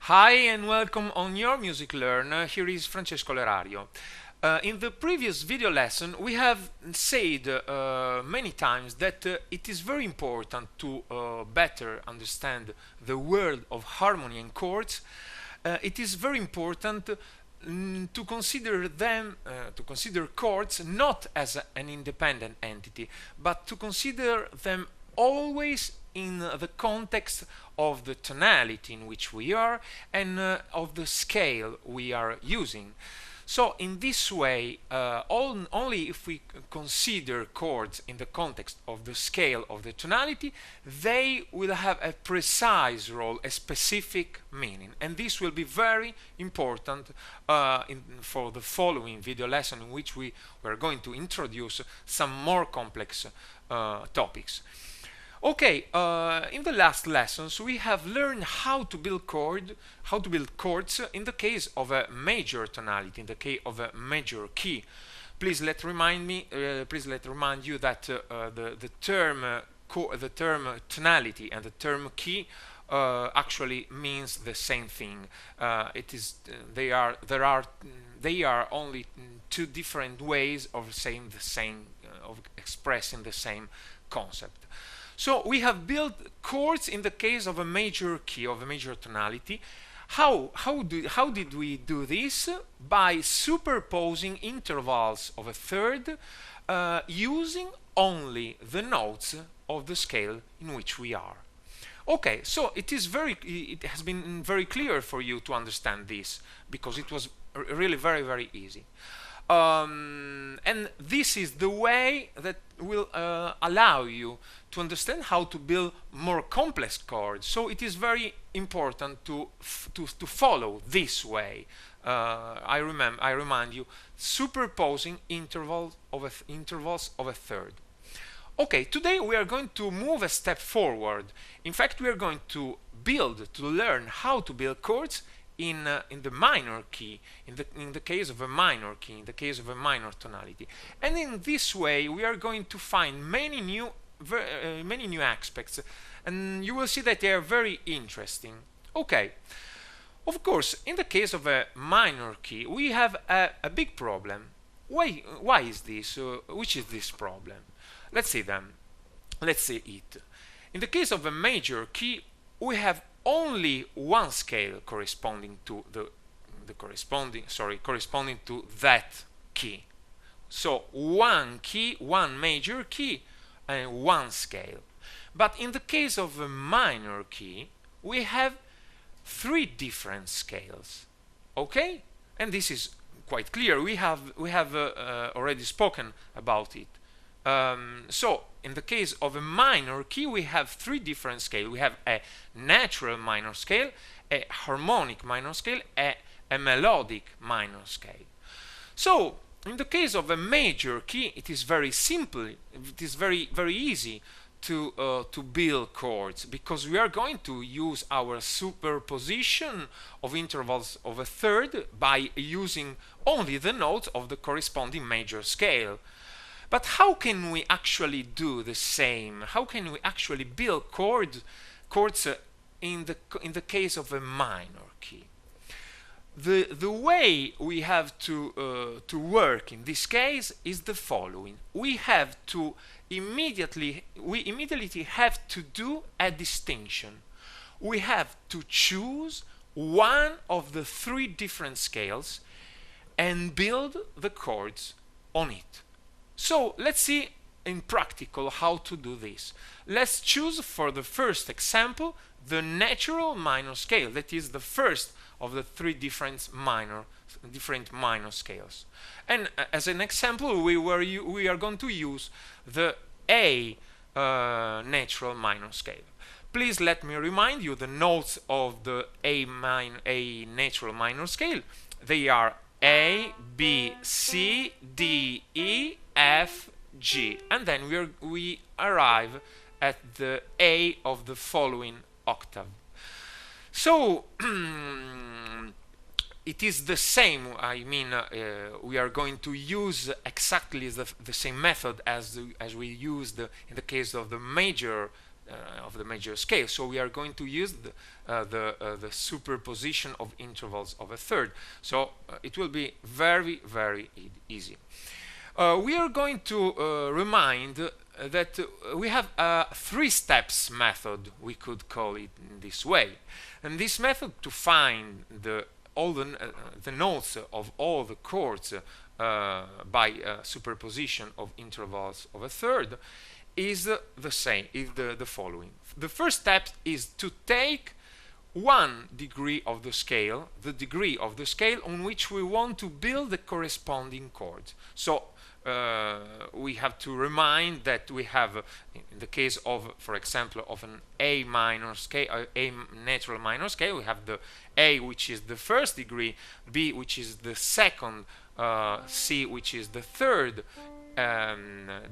Hi and welcome on Your Music Learn. Here is Francesco Lerario. In the previous video lesson, we have said many times that it is very important to better understand the world of harmony and chords. It is very important to consider chords not as an independent entity, but to consider them always in the context of the tonality in which we are and of the scale we are using. So in this way, only if we consider chords in the context of the scale of the tonality, they will have a precise role, a specific meaning. And this will be very important for the following video lesson, in which we are going to introduce some more complex topics. Okay, in the last lessons we have learned how to build chords in the case of a major tonality, in the case of a major key. Please let remind you that the term tonality and the term key actually means the same thing. They are only two different ways of saying the same, of expressing the same concept. So we have built chords in the case of a major key, of a major tonality. How did we do this? By superposing intervals of a third using only the notes of the scale in which we are. Okay, so it has been very clear for you to understand this, because it was really very easy. And this is the way that will allow you to understand how to build more complex chords. So it is very important to follow this way. I remind you, superposing intervals of a third. Okay, today we are going to move a step forward. In fact, we are going to learn how to build chords in the minor key, in the case of a minor key, in the case of a minor tonality. And in this way we are going to find many new aspects, and you will see that they are very interesting. Okay, of course, in the case of a minor key we have a big problem. Why is this? Which is this problem? Let's see it. In the case of a major key we have only one scale corresponding to corresponding to that key. So one key, one major key, and one scale. But in the case of a minor key, we have three different scales. Okay, and this is quite clear. We have already spoken about it. So in the case of a minor key we have three different scales. We have a natural minor scale, a harmonic minor scale, a melodic minor scale. So in the case of a major key it is very simple, it is very easy to build chords, because we are going to use our superposition of intervals of a third by using only the notes of the corresponding major scale. But how can we actually do the same? How can we actually build chords in the case of a minor key? The way we have to work in this case is the following. We immediately have to do a distinction. We have to choose one of the three different scales and build the chords on it. So let's see in practical how to do this. Let's choose for the first example the natural minor scale, that is the first of the three different minor scales. And as an example we are going to use the A natural minor scale. Please let me remind you the notes of the A natural minor scale. They are A, B, C, D, E, F, G, and then we arrive at the A of the following octave. So it is the same. I mean, we are going to use exactly the same method as we used in the case of the major of the major scale. So we are going to use the superposition of intervals of a third. So it will be very, very easy. We are going to remind that we have a 3 steps method, we could call it in this way. And this method to find all the notes of all the chords by superposition of intervals of a third is the same, is the following. The first step is to take 1 degree of the scale, the degree of the scale on which we want to build the corresponding chords. So we have to remind that we have, in the case of, for example, of an A minor scale, A natural minor scale, we have the A, which is the first degree, B, which is the second, C, which is the third,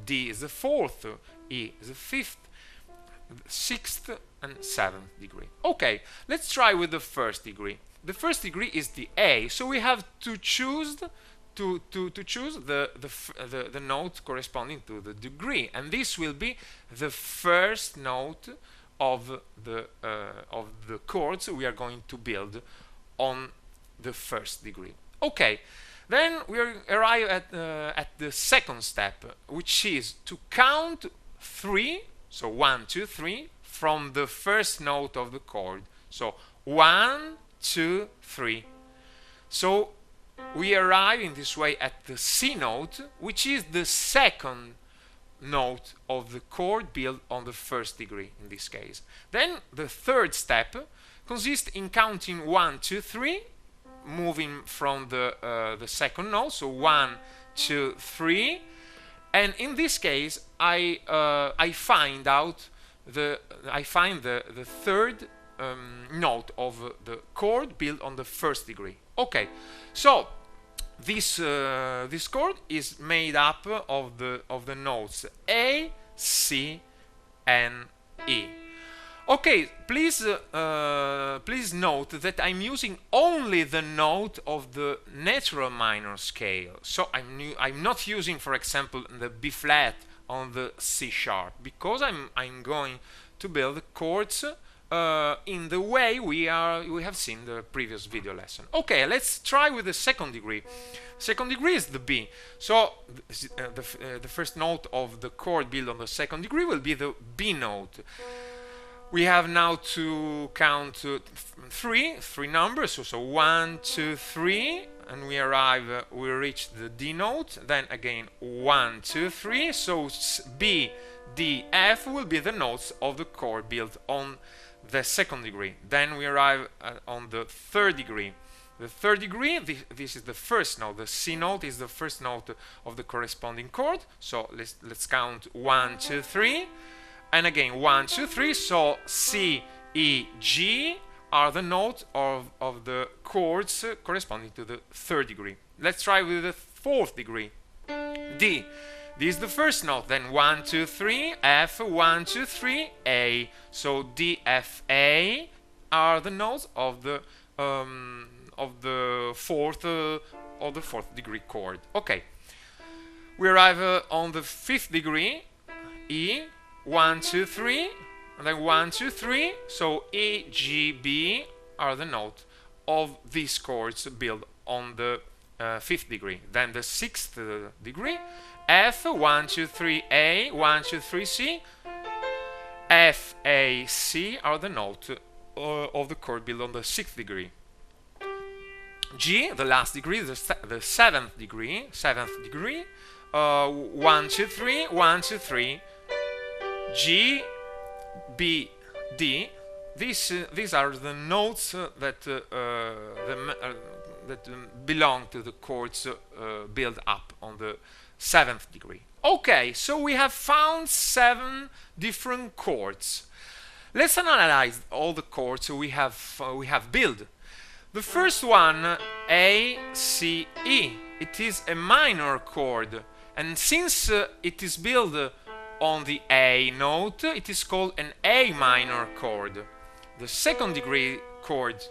D is the fourth, E is the fifth, sixth, and seventh degree. Okay, let's try with the first degree. The first degree is the A, so we have to choose the note corresponding to the degree, and this will be the first note of the chords we are going to build on the first degree. Okay, then we arrive at the second step, which is to count 3, so 1, 2, 3, from the first note of the chord. So 1, 2, 3. So we arrive in this way at the C note, which is the second note of the chord built on the first degree in this case. Then the third step consists in counting 1, 2, 3, moving from the second note, so 1, 2, 3, and in this case I find the third note of the chord built on the first degree. Okay, so this chord is made up of the notes A, C, and E. Okay, please note that I'm using only the note of the natural minor scale. So I'm not using, for example, the B flat on the C sharp, because I'm going to build chords in the way we have seen the previous video lesson. Okay, let's try with the second degree. Second degree is the B. So the first note of the chord built on the second degree will be the B note. We have now to count three numbers, so 1, 2, 3, and we reach the D note, then again 1, 2, 3, so B, D, F will be the notes of the chord built on the second degree. Then we arrive on the third degree. The third degree, this is the first note. The C note is the first note of the corresponding chord. So let's count 1, 2, 3, and again 1, 2, 3. So C, E, G are the notes of the chords corresponding to the third degree. Let's try with the fourth degree. D. This is the first note, then 1, 2, 3, F, 1, 2, 3, A. So D, F, A are the notes of the fourth degree chord. Okay, we arrive on the fifth degree, E, 1, 2, 3, and then 1, 2, 3. So E, G, B are the notes of these chords built on the fifth degree. Then the sixth degree, F, 1, 2, 3, A, 1, 2, 3, C. F, A, C are the notes of the chord built on the sixth degree. G, the last degree, the seventh degree, 1, 2, 3, 1, 2, 3. G, B, D. These are the notes that belong to the chords built up on the seventh degree. Okay, so we have found 7 different chords. Let's analyze all the chords we have built. The first one, A, C, E. It is a minor chord, and since it is built on the A note, it is called an A minor chord. The second degree chord,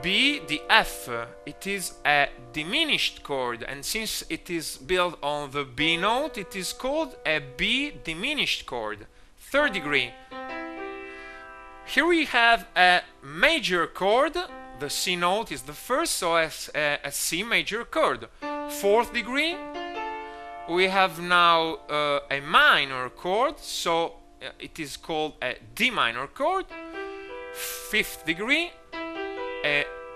B, the F, it is a diminished chord, and since it is built on the B note, it is called a B diminished chord. third degree. Here we have a major chord. The C note is the first, so as a C major chord. Fourth degree, we have now a minor chord, so it is called a D minor chord. Fifth degree,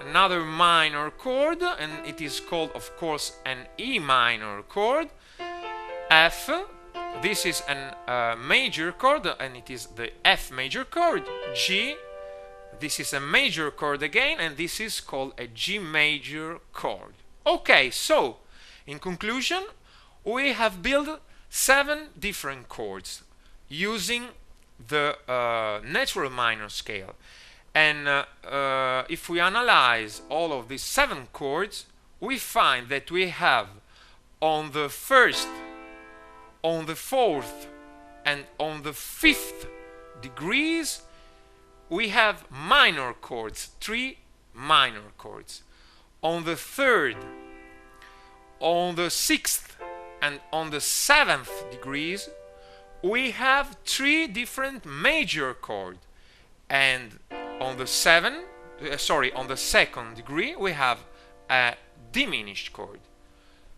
another minor chord, and it is called, of course, an E minor chord. F, this is a major chord, and it is the F major chord. G, this is a major chord again, and this is called a G major chord. Okay, so in conclusion, we have built 7 different chords using the natural minor scale. And if we analyze all of these 7 chords, we find that we have on the first, on the fourth, and on the fifth degrees, we have minor chords, 3 minor chords. On the third, on the sixth, and on the seventh degrees, we have 3 different major chords. And on the on the second degree, we have a diminished chord.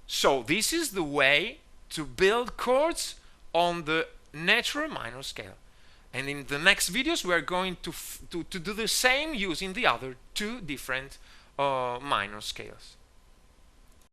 So this is the way to build chords on the natural minor scale. And in the next videos, we are going to do the same using the other 2 different minor scales.